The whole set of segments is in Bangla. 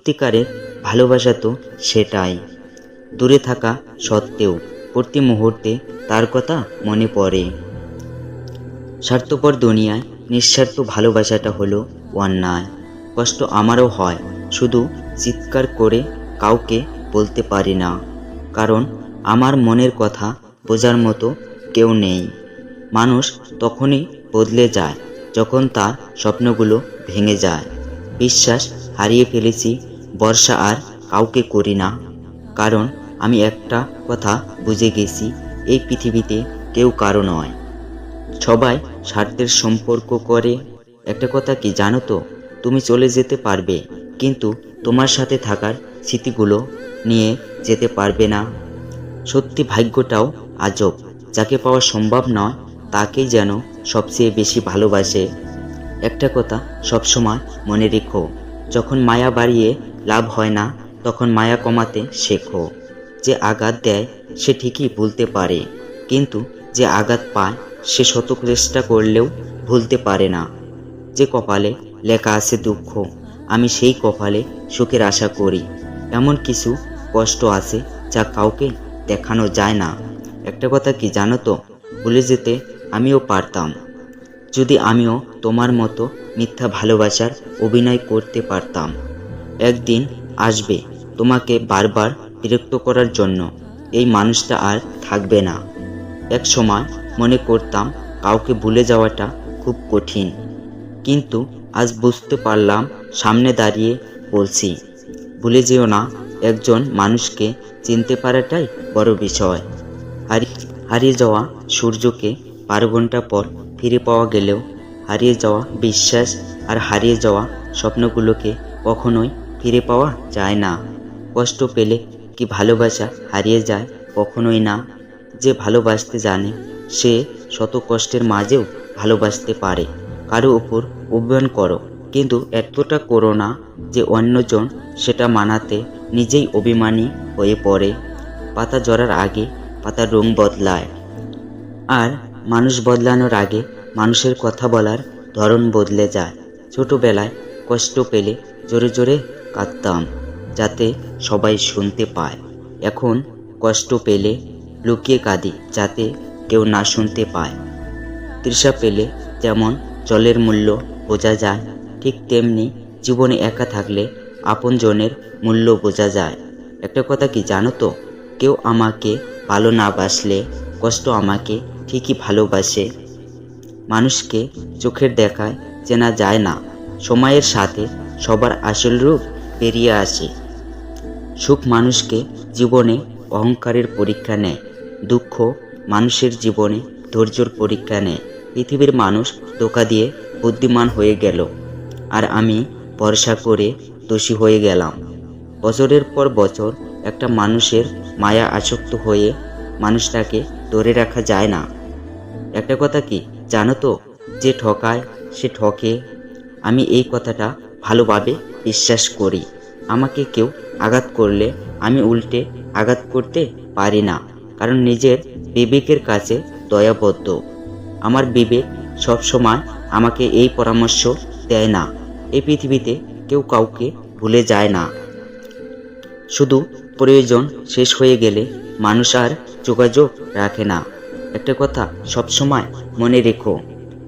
সত্যিকারের ভালোবাসা তো সেটাই, দূরে থাকা সত্ত্বেও প্রতি মুহূর্তে তার কথা মনে পড়ে। স্বার্থপর দুনিয়ায় নিঃস্বার্থ ভালোবাসাটা হলো অন্যায়। কষ্ট আমারও হয়, শুধু চিৎকার করে কাউকে বলতে পারি না, কারণ আমার মনের কথা বোঝার মতো কেউ নেই। মানুষ তখনই বদলে যায় যখন তার স্বপ্নগুলো ভেঙে যায়। বিশ্বাস হারিয়ে ফেলেছি, ভরসা আর কাউকে করি না, কারণ আমি একটা কথা বুঝে গেছি, এই পৃথিবীতে কেউ কারো নয়, সবাই স্বার্থের সম্পর্ক করে। একটা কথা কি জানো তো, তুমি চলে যেতে পারবে, কিন্তু তোমার সাথে থাকার স্মৃতিগুলো নিয়ে যেতে পারবে না। সত্যি ভাগ্যটাও আজব, যাকে পাওয়া সম্ভব নয় তাকেই যেন সবচেয়ে বেশি ভালোবাসে। একটা কথা সবসময় মনে রেখো, যখন মায়া বাড়িয়ে লাভ হয় না, তখন মায়া কমাতে শেখো। যে আঘাত দেয় সে ঠিকই ভুলতে পারে, কিন্তু যে আঘাত পায় সে শত চেষ্টা করলেও ভুলতে পারে না। যে কপালে লেখা আছে দুঃখ, আমি সেই কপালে সুখের আশা করি। এমন কিছু কষ্ট আছে যা কাউকে দেখানো যায় না। একটা কথা কি জানো তো, ভুলে যেতে আমিও পারতাম, যদি আমিও তোমার মতো মিথ্যা ভালোবাসার অভিনয় করতে পারতাম। একদিন আসবে তোমাকে বারবার বিরক্ত করার জন্য এই মানুষটা আর থাকবে না। এক সময় মনে করতাম কাউকে ভুলে যাওয়াটা খুব কঠিন, কিন্তু আজ বুঝতে পারলাম, সামনে দাঁড়িয়ে বলছি ভুলে যেও না। একজন মানুষকে চিনতে পারাটাই বড় বিষয়। হারিয়ে যাওয়া সূর্যকে 12 ঘন্টা পর ফিরে পাওয়া গেলেও হারিয়ে যাওয়া বিশ্বাস আর হারিয়ে যাওয়া স্বপ্নগুলোকে কখনোই ফিরে পাওয়া যায় না। কষ্ট পেলে কি ভালোবাসা হারিয়ে যায়? কখনোই না। যে ভালোবাসতে জানে সে শত কষ্টের মাঝেও ভালোবাসতে পারে। কারো উপর অভিমান করো, কিন্তু এতটা করো না যে অন্যজন সেটা মানাতে নিজেই অভিমানী হয়ে পড়ে। পাতা ঝরার আগে পাতার রং বদলায়, আর মানুষ বদলানোর আগে মানুষের কথা বলার ধরন বদলে যায়। ছোটবেলায় কষ্ট পেলে জোরে জোরে কাঁদতাম, যাতে সবাই শুনতে পায়। এখন কষ্ট পেলে লুকিয়ে কাঁদি, যাতে কেউ না শুনতে পায়। তৃষা পেলে যেমন জলের মূল্য বোঝা যায়, ঠিক তেমনি জীবনে একা থাকলে আপনজনের মূল্য বোঝা যায়। একটা কথা কি জানো তো, কেউ আমাকে ভালো না বাসলে কষ্ট আমাকে ঠিকই ভালোবাসে। মানুষকে চোখের দেখায় চেনা যায় না, সময়ের সাথে সবার আসল রূপ বেরিয়ে আসে। সুখ মানুষকে জীবনে অহংকারের পরীক্ষা নেয়, দুঃখ মানুষের জীবনে ধৈর্যের পরীক্ষা নেয়। পৃথিবীর মানুষ ধোঁকা দিয়ে বুদ্ধিমান হয়ে গেল, আর আমি ভরসা করে দোষী হয়ে গেলাম। বছরের পর বছর একটা মানুষের মায়া আসক্ত হয়ে মানুষটাকে ধরে রাখা যায় না। একটা কথা কি জানো তো, যে ঠকায় সে ঠকে। আমি এই কথাটা ভালোভাবে বিশ্বাস করি। আমাকে কেউ আঘাত করলে আমি উল্টে আঘাত করতে পারি না, কারণ নিজের বিবেকের কাছে দয়াবদ্ধ। আমার বিবেক সবসময় আমাকে এই পরামর্শ দেয় না, এই পৃথিবীতে কেউ কাউকে ভুলে যায় না। শুধু প্রয়োজন শেষ হয়ে গেলে মানুষ আর যোগাযোগ রাখে না। একটা কথা সবসময় মনে রেখো,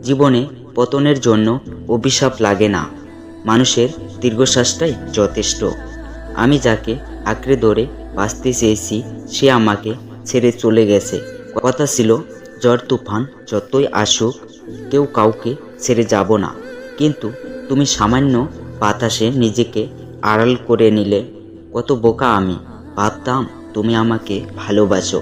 জীবনে পতনের জন্য অভিশাপ লাগে না, মানুষের দীর্ঘশ্বাসটাই যথেষ্ট। আমি যাকে আঁকড়ে ধরে বাঁচতে চেয়েছি সে আমাকে ছেড়ে চলে গেছে। কথা ছিল, ঝড় তুফান যতই আসুক কেউ কাউকে ছেড়ে যাব না, কিন্তু তুমি সামান্য বাতাসে নিজেকে আড়াল করে নিলে। কত বোকা আমি, ভাবতাম তুমি আমাকে ভালোবাসো।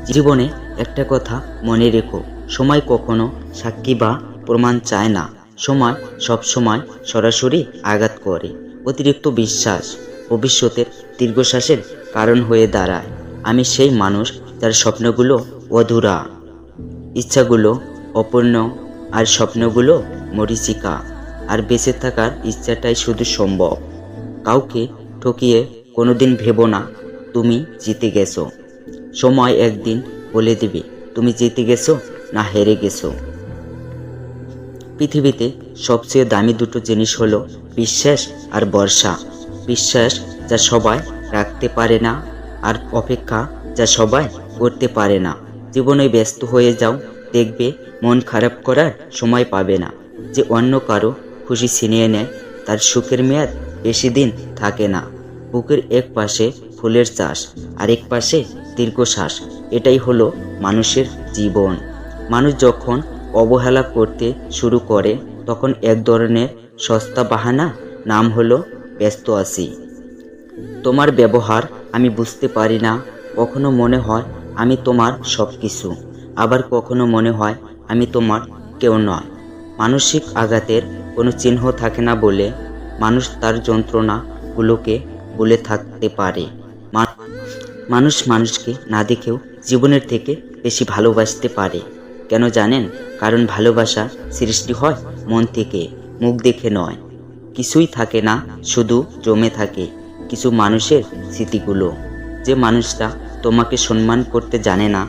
জীবনে একটা কথা মনে রেখো, সময় কখনো সাক্ষী বা প্রমাণ চায় না। সময় সবসময় সরাসরি আঘাত করে। অতিরিক্ত বিশ্বাস ভবিষ্যতের দীর্ঘশ্বাসের কারণ হয়ে দাঁড়ায়। আমি সেই মানুষ যার স্বপ্নগুলো অধুরা, ইচ্ছাগুলো অপূর্ণ, আর স্বপ্নগুলো মরীচিকা, আর বেঁচে থাকার ইচ্ছাটাই শুধু সম্ভব। কাউকে ঠকিয়ে কোনোদিন ভেবো না তুমি জিতে গেছো। সময় একদিন বলে দিবে তুমি জিতে গেছো না হেরে গেছো। পৃথিবীতে সবচেয়ে দামি দুটো জিনিস হলো বিশ্বাস আর ভরসা। বিশ্বাস যা সবাই রাখতে পারে না, আর অপেক্ষা যা সবাই করতে পারে না। জীবনে ব্যস্ত হয়ে যাও, দেখবে মন খারাপ করার সময় পাবে না। যে অন্য কারো খুশি ছিনিয়ে নেয় তার সুখের মেয়াদ বেশি দিন থাকে না। বুকের এক পাশে ফুলের চাষ, আরেক পাশে দীর্ঘশ্বাস। এটাই হলো মানুষের জীবন। মানুষ যখন অবহেলা করতে শুরু করে তখন এক ধরনের সস্তা বাহানা, নাম হলো ব্যস্ত আছি। তোমার ব্যবহার আমি বুঝতে পারি না। কখনো মনে হয় আমি তোমার সব কিছু, আবার কখনো মনে হয় আমি তোমার কেউ নয়। মানসিক আঘাতের কোনো চিহ্ন থাকে না বলে মানুষ তার যন্ত্রণাগুলোকে বলে থাকতে পারে। মানুষ মানুষকে না দেখেও জীবনের থেকে বেশি ভালোবাসতে পারে। কেন জানেন? কারণ ভালোবাসা সৃষ্টি হয় মন থেকে, মুখ দেখে নয়। কিছুই থাকে না, শুধু জমে থাকে কিছু মানুষের স্মৃতিগুলো। যে মানুষটা তোমাকে সম্মান করতে জানে না,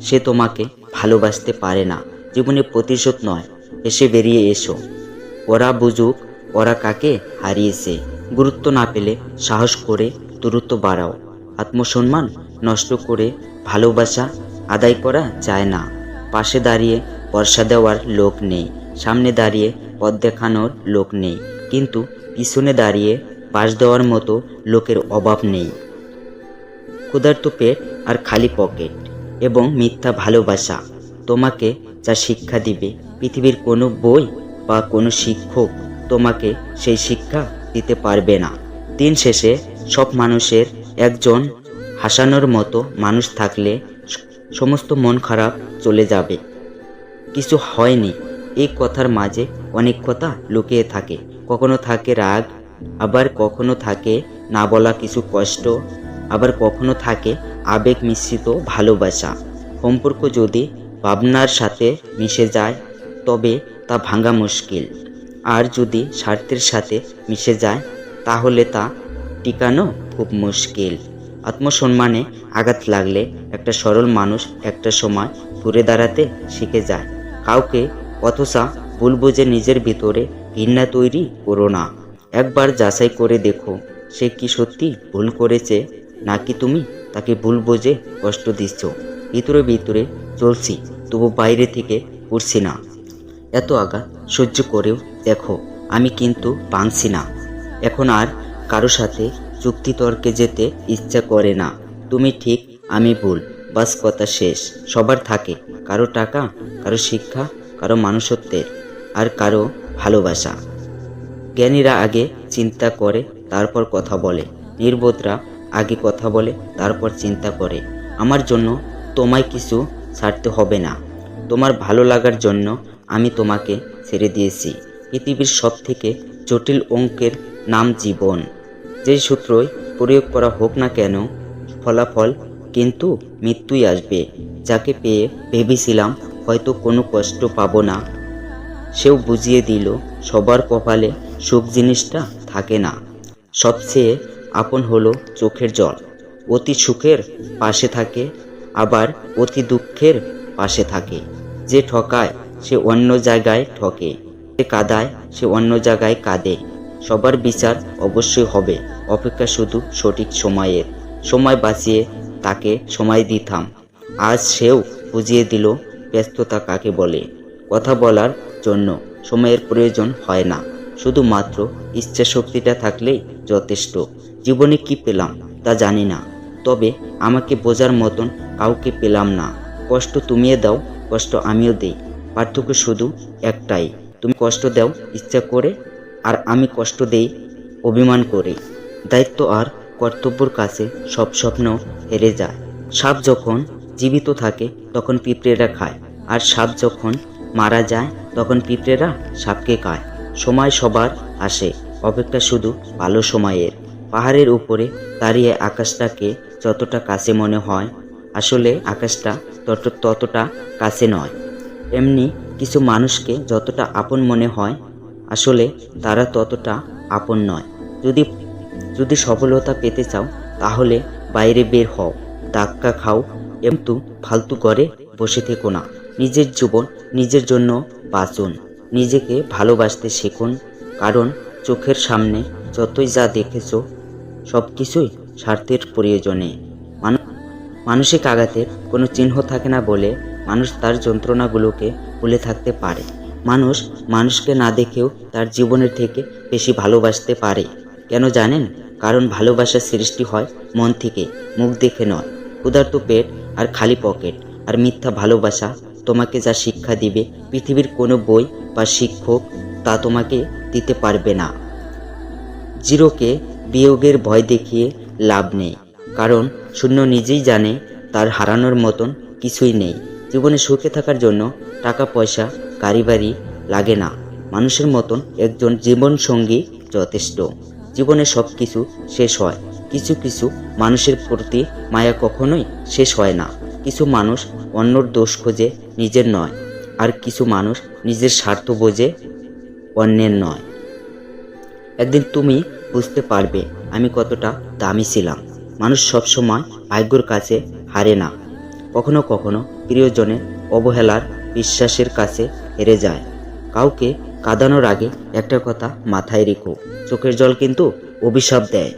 সে তোমাকে ভালোবাসতে পারে না। জীবনে প্রতিশোধ নয়, এসে বেরিয়ে এসো। ওরা বুঝুক ওরা কাকে হারিয়েছে। গুরুত্ব না পেলে সাহস করে দূরত্ব বাড়াও। আত্মসম্মান নষ্ট করে ভালোবাসা আদায় করা যায় না। পাশে দাঁড়িয়ে ভরসা দেওয়ার লোক নেই, সামনে দাঁড়িয়ে পথ দেখানোর লোক নেই, কিন্তু পিছনে দাঁড়িয়ে পাশ দেওয়ার মতো লোকের অভাব নেই। ক্ষুধার্ত পেট আর খালি পকেট এবং মিথ্যা ভালোবাসা তোমাকে যা শিক্ষা দিবে, পৃথিবীর কোনো বই বা কোনো শিক্ষক তোমাকে সেই শিক্ষা দিতে পারবে না। দিন শেষে সব মানুষের একজন হাসানোর মতো মানুষ থাকলে সমস্ত মন খারাপ চলে যাবে। কিছু হয়নি, এই কথার মাঝে অনেক কথা লুকিয়ে থাকে। কখনো থাকে রাগ, আবার কখনো থাকে না বলা কিছু কষ্ট, আবার কখনো থাকে আবেগ মিশ্রিত ভালোবাসা। সম্পর্ক যদি ভাবনার সাথে মিশে যায় তবে তা ভাঙা মুশকিল, আর যদি স্বার্থের সাথে মিশে যায় তাহলে তা টিকানো খুব মুশকিল। আত্মসম্মানে আঘাত লাগলে একটা সরল মানুষ একটা সময় ঘুরে দাঁড়াতে শিখে যায়। কাউকে অথচা ভুল বুঝে নিজের ভিতরে ঘৃণা তৈরি করো না। একবার যাচাই করে দেখো সে কি সত্যি ভুল করেছে, নাকি তুমি তাকে ভুল বুঝে কষ্ট দিচ্ছ। ভিতরে ভিতরে চলছি, তবু বাইরে থেকে উঠছি না। এত আঘাত সহ্য করেও দেখো আমি কিন্তু ভাঙছি না। এখন আর কারো সাথে যুক্তিতর্কে যেতে ইচ্ছা করে না। তুমি ঠিক, আমি ভুল, বাস কথা শেষ। সবার থাকে, কারো টাকা, কারো শিক্ষা, কারো মানুষত্বের, আর কারো ভালোবাসা। জ্ঞানীরা আগে চিন্তা করে তারপর কথা বলে, নির্বোধরা আগে কথা বলে তারপর চিন্তা করে। আমার জন্য তোমায় কিছু ছাড়তে হবে না। তোমার ভালো লাগার জন্য আমি তোমাকে ছেড়ে দিয়েছি পৃথিবীর সব থেকে জটিল অঙ্কের নাম জীবন। যেই সূত্রই প্রয়োগ করা হোক না কেন, ফলাফল কিন্তু মৃত্যুই আসবে। যাকে পেয়ে ভেবেছিলাম হয়তো কোনো কষ্ট পাবো না, সেও বুঝিয়ে দিল সবার কপালে সুখ জিনিসটা থাকে না। সবচেয়ে আপন হলো চোখের জল। অতি সুখের পাশে থাকে, আবার অতি দুঃখের পাশে থাকে। যে ঠকায় সে অন্য জায়গায় ঠকে, যে কাঁদায় সে অন্য জায়গায় কাঁদে। সবার বিচার অবশ্যই হবে, অপেক্ষা শুধু সঠিক সময়ের। সময় বাঁচিয়ে তাকে সময় দিতাম, আজ সেও বুঝিয়ে দিল ব্যস্ততা কাকে বলে। কথা বলার জন্য সময়ের প্রয়োজন হয় না, শুধুমাত্র ইচ্ছা শক্তিটা থাকলেই যথেষ্ট। জীবনে কি পেলাম তা জানি না, তবে আমাকে বোঝার মতন কাউকে পেলাম না। কষ্ট তুমিও দাও, কষ্ট আমিও দেই, পার্থক্য শুধু একটাই, তুমি কষ্ট দাও ইচ্ছা করে, আর আমি কষ্ট দেই অভিমান করে। দায়িত্ব আর কর্তব্যর কাছে সব স্বপ্ন হেরে যায়। সাপ যখন জীবিত থাকে তখন পিঁপড়েরা খায়, আর সাপ যখন মারা যায় তখন পিঁপড়েরা সাপকে খায়। সময় সবার আসে, অপেক্ষা শুধু ভালো সময়ের। পাহাড়ের উপরে দাঁড়িয়ে আকাশটাকে যতটা কাছে মনে হয়, আসলে আকাশটা ততটা কাছে নয়। এমনি কিছু মানুষকে যতটা আপন মনে হয়, আসলে তারা ততটা আপন নয়। যদি সফলতা পেতে চাও তাহলে বাইরে বের হও, ধাক্কা খাও, কিন্তু ফালতু ঘরে বসে থেকো না। নিজের জীবন নিজের জন্য বাঁচুন, নিজেকে ভালোবাসতে শিখুন, কারণ চোখের সামনে যতই যা দেখেছো সব কিছুই স্বার্থের প্রয়োজনে। মানসিক আঘাতের কোনো চিহ্ন থাকে না বলে মানুষ তার যন্ত্রণাগুলোকে ভুলে থাকতে পারে। মানুষ মানুষকে না দেখেও তার জীবনের থেকে বেশি ভালোবাসতে পারে। কেন জানেন? কারণ ভালোবাসার সৃষ্টি হয় মন থেকে, মুখ দেখে নয়। ক্ষুধার্ত পেট আর খালি পকেট আর মিথ্যা ভালোবাসা তোমাকে যা শিক্ষা দিবে পৃথিবীর কোনো বই বা শিক্ষক তা তোমাকে দিতে পারবে না। জিরোকে বিয়োগের ভয় দেখিয়ে লাভ নেই, কারণ শূন্য নিজেই জানে তার হারানোর মতন কিছুই নেই। জীবনে সুখে থাকার জন্য টাকা পয়সা গাড়ি বাড়ি লাগে না, মানুষের মতন একজন জীবনসঙ্গী যথেষ্ট। জীবনে সব কিছু শেষ হয়, কিছু কিছু মানুষের প্রতি মায়া কখনোই শেষ হয় না। কিছু মানুষ অন্যর দোষ খোঁজে, নিজের নয়। আর কিছু মানুষ নিজের স্বার্থ বোঝে, অন্যের নয়। একদিন তুমি বুঝতে পারবে আমি কতটা দামি ছিলাম। মানুষ সবসময় ভাগ্যর কাছে হারে না, কখনো কখনো প্রিয়জনের অবহেলার বিশ্বাসের কাছে হেরে যায়। কাউকে কাঁদানোর আগে একটা কথা মাথায় রেখো, চোখের জল কিন্তু অভিশাপ দেয়।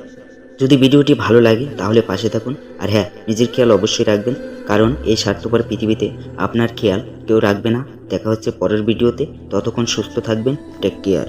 যদি ভিডিওটি ভালো লাগে তাহলে পাশে থাকুন, আর হ্যাঁ, নিজের খেয়াল অবশ্যই রাখবেন, কারণ এই স্বার্থপর পৃথিবীতে আপনার খেয়াল কেউ রাখবে না। দেখা হচ্ছে পরের ভিডিওতে, ততক্ষণ সুস্থ থাকবেন। Take care.